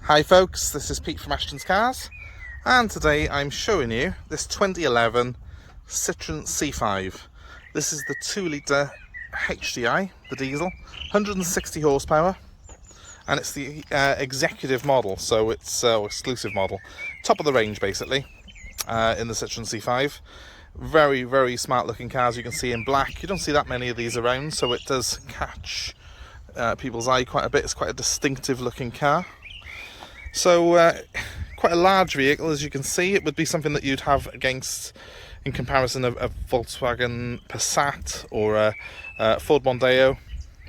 Hi folks, this is Pete from Ashton's Cars, and today I'm showing you this 2011 Citroen C5. This is the 2-litre HDI, the diesel, 160 horsepower, and it's the executive model, so it's exclusive model, top of the range basically, in the Citroen C5. Very, very smart looking cars. You can see in black. You don't see that many of these around, so it does catch people's eye quite a bit. It's quite a distinctive looking car. So quite a large vehicle, as you can see. It would be something that you'd have against, in comparison, of a Volkswagen Passat or a Ford Mondeo,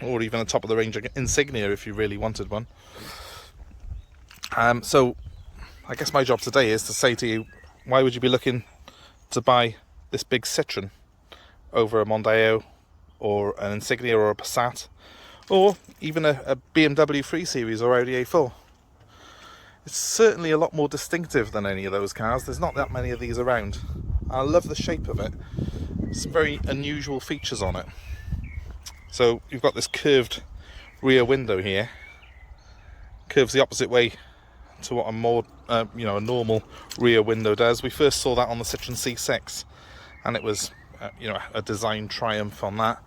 or even a top of the range Insignia if you really wanted one. So I guess my job today is to say to you, why would you be looking to buy this big Citroen over a Mondeo or an Insignia or a Passat, or even a BMW 3 Series or Audi A4? It's certainly a lot more distinctive than any of those cars. There's not that many of these around. I love the shape of it. Some very unusual features on it. So you've got this curved rear window here. Curves the opposite way to what a more, a normal rear window does. We first saw that on the Citroen C6, and it was, a design triumph on that.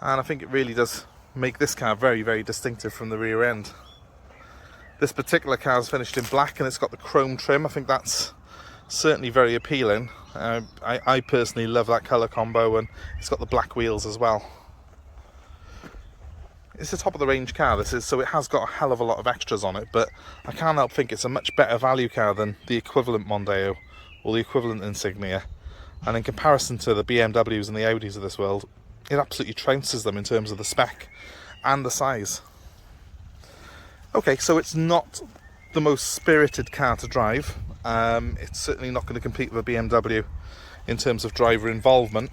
And I think it really does make this car very, very distinctive from the rear end. This particular car is finished in black and it's got the chrome trim. I think that's certainly very appealing. I personally love that colour combo, and it's got the black wheels as well. It's a top of the range car, this is, so it has got a hell of a lot of extras on it, but I can't help think it's a much better value car than the equivalent Mondeo or the equivalent Insignia. And in comparison to the BMWs and the Audis of this world, it absolutely trounces them in terms of the spec and the size. Okay, so it's not the most spirited car to drive. It's certainly not going to compete with a BMW in terms of driver involvement.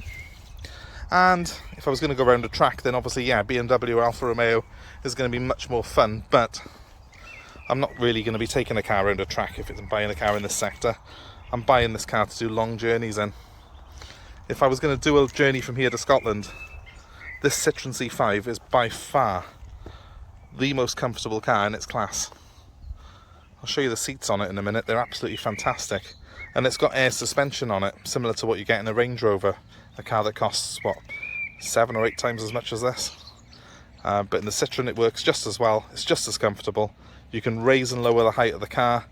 And if I was going to go around a track, then obviously, yeah, BMW Alfa Romeo is going to be much more fun. But I'm not really going to be taking a car around a track if I'm buying a car in this sector. I'm buying this car to do long journeys in. If I was going to do a journey from here to Scotland, this Citroen C5 is by far the most comfortable car in its class. I'll show you the seats on it in a minute. They're absolutely fantastic, and it's got air suspension on it, similar to what you get in a Range Rover, a car that costs what, 7 or 8 times as much as this. But in the Citroen it works just as well. It's just as comfortable. You can raise and lower the height of the car,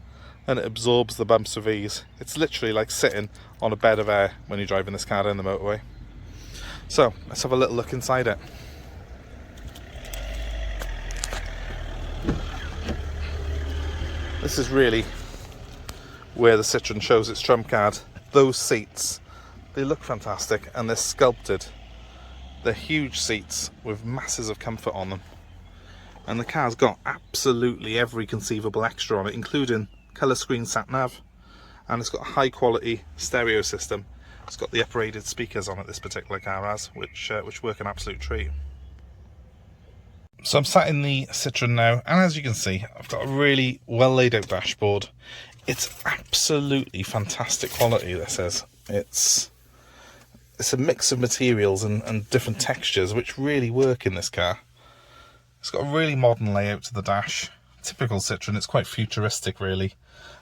and it absorbs the bumps with ease. It's literally like sitting on a bed of air when you're driving this car down the motorway. So let's have a little look inside it. This is really where the Citroen shows its trump card. Those seats, they look fantastic, and they're sculpted. They're huge seats with masses of comfort on them. And the car's got absolutely every conceivable extra on it, including colour screen sat-nav. And it's got a high quality stereo system. It's got the uprated speakers on it, this particular car has, which work an absolute treat. So I'm sat in the Citroen now, and as you can see, I've got a really well laid out dashboard. It's absolutely fantastic quality, this is. It's a mix of materials and different textures which really work in this car. It's got a really modern layout to the dash. Typical Citroen, it's quite futuristic really.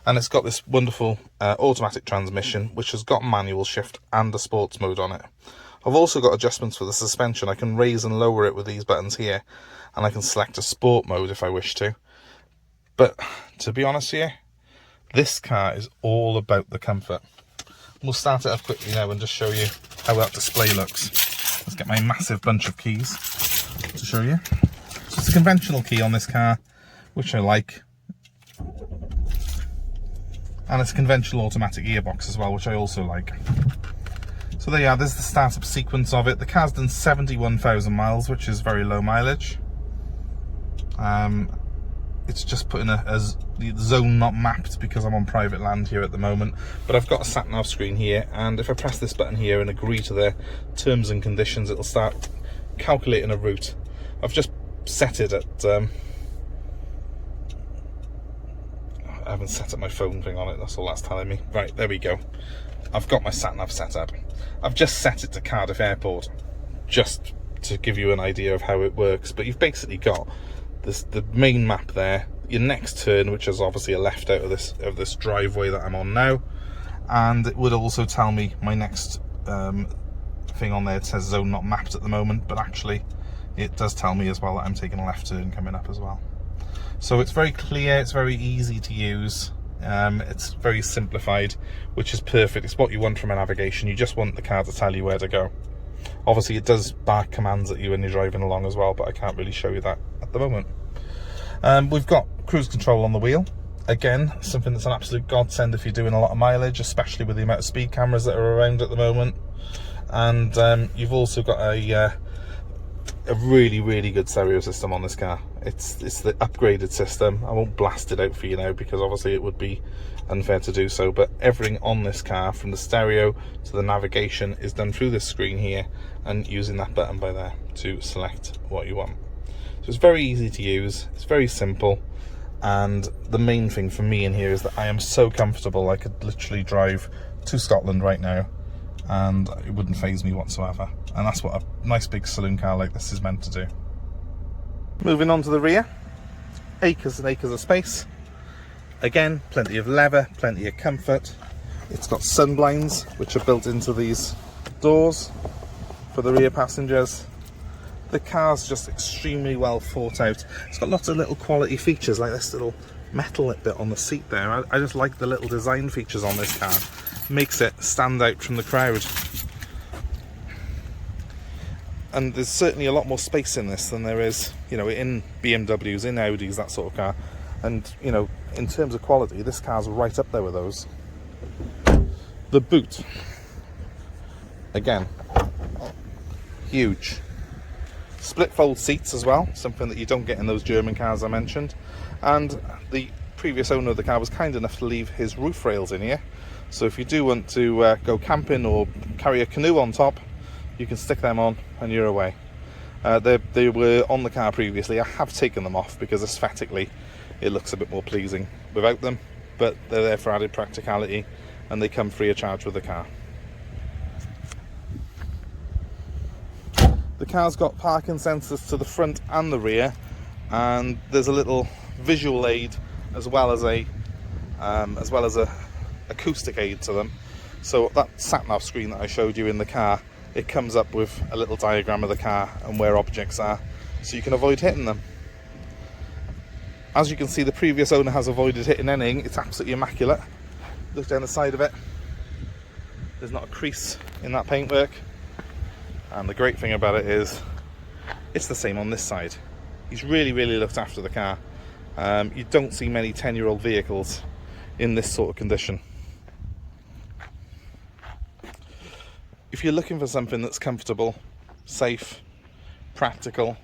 And it's got this wonderful automatic transmission, which has got manual shift and a sports mode on it. I've also got adjustments for the suspension. I can raise and lower it with these buttons here, and I can select a sport mode if I wish to. But to be honest here, this car is all about the comfort. We'll start it up quickly now and just show you how that display looks. Let's get my massive bunch of keys to show you. So it's a conventional key on this car, which I like. And it's a conventional automatic gearbox as well, which I also like. So there you are, there's the startup sequence of it. The car's done 71,000 miles, which is very low mileage. It's just put in the zone not mapped because I'm on private land here at the moment. But I've got a sat-nav screen here, and if I press this button here and agree to the terms and conditions, it'll start calculating a route. I've just set it at... I haven't set up my phone thing on it, that's all that's telling me. Right, there we go. I've got my sat-nav set up. I've just set it to Cardiff Airport, just to give you an idea of how it works. But you've basically got this, the main map there, your next turn, which is obviously a left out of this driveway that I'm on now, and it would also tell me my next thing on there. It says zone not mapped at the moment, but actually it does tell me as well that I'm taking a left turn coming up as well. So it's very clear, it's very easy to use, it's very simplified, which is perfect. It's what you want from a navigation. You just want the car to tell you where to go. Obviously it does bark commands at you when you're driving along as well, but I can't really show you that at the moment. We've got cruise control on the wheel. Again, something that's an absolute godsend if you're doing a lot of mileage, especially with the amount of speed cameras that are around at the moment. And you've also got a really, really good stereo system on this car. It's the upgraded system. I won't blast it out for you now because obviously it would be unfair to do so, but everything on this car, from the stereo to the navigation, is done through this screen here and using that button by there to select what you want. So it's very easy to use, it's very simple, and the main thing for me in here is that I am so comfortable. I could literally drive to Scotland right now and it wouldn't faze me whatsoever, and that's what a nice big saloon car like this is meant to do. Moving on to the rear, acres and acres of space. Again, plenty of leather, plenty of comfort. It's got sun blinds which are built into these doors for the rear passengers. The car's just extremely well thought out. It's got lots of little quality features, like this little metal bit on the seat there. I just like the little design features on this car. Makes it stand out from the crowd. And there's certainly a lot more space in this than there is, you know, in BMWs, in Audis, that sort of car. And, you know, in terms of quality, this car's right up there with those. The boot, again, huge. Split fold seats as well, something that you don't get in those German cars I mentioned. And the previous owner of the car was kind enough to leave his roof rails in here. So if you do want to go camping or carry a canoe on top, you can stick them on and you're away. They were on the car previously. I have taken them off because aesthetically it looks a bit more pleasing without them, but they're there for added practicality and they come free of charge with the car. The car's got parking sensors to the front and the rear, and there's a little visual aid as well as a acoustic aid to them. So that sat-nav screen that I showed you in the car, it comes up with a little diagram of the car and where objects are, so you can avoid hitting them. As you can see, the previous owner has avoided hitting anything. It's absolutely immaculate. Look down the side of it. There's not a crease in that paintwork. And the great thing about it is, it's the same on this side. He's really, really looked after the car. You don't see many 10-year-old vehicles in this sort of condition. If you're looking for something that's comfortable, safe, practical,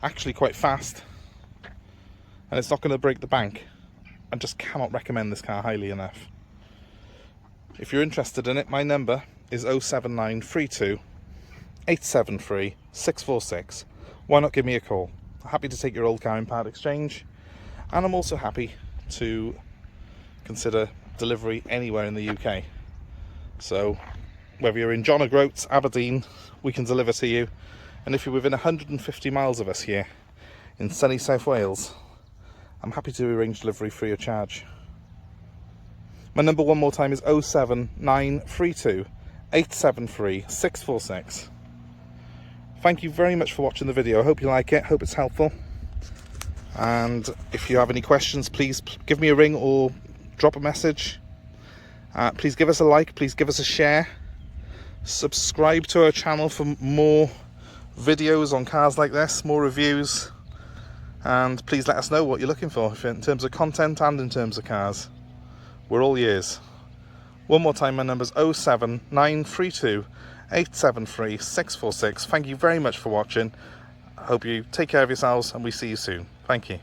actually quite fast, and it's not going to break the bank, I just cannot recommend this car highly enough. If you're interested in it, my number is 07932 873 646. Why not give me a call? I'm happy to take your old car in part exchange, and I'm also happy to consider delivery anywhere in the UK. So whether you're in John O'Groats, Aberdeen, we can deliver to you, and if you're within 150 miles of us here in sunny South Wales, I'm happy to arrange delivery free of charge. My number one more time is 07932 873 646. Thank you very much for watching the video. I hope you like it, hope it's helpful. And if you have any questions, please give me a ring or drop a message. Please give us a like, please give us a share. Subscribe to our channel for more videos on cars like this, more reviews. And please let us know what you're looking for in terms of content and in terms of cars. We're all ears. One more time, my number's 07932 873 646. Thank you very much for watching. I hope you take care of yourselves and we see you soon. Thank you.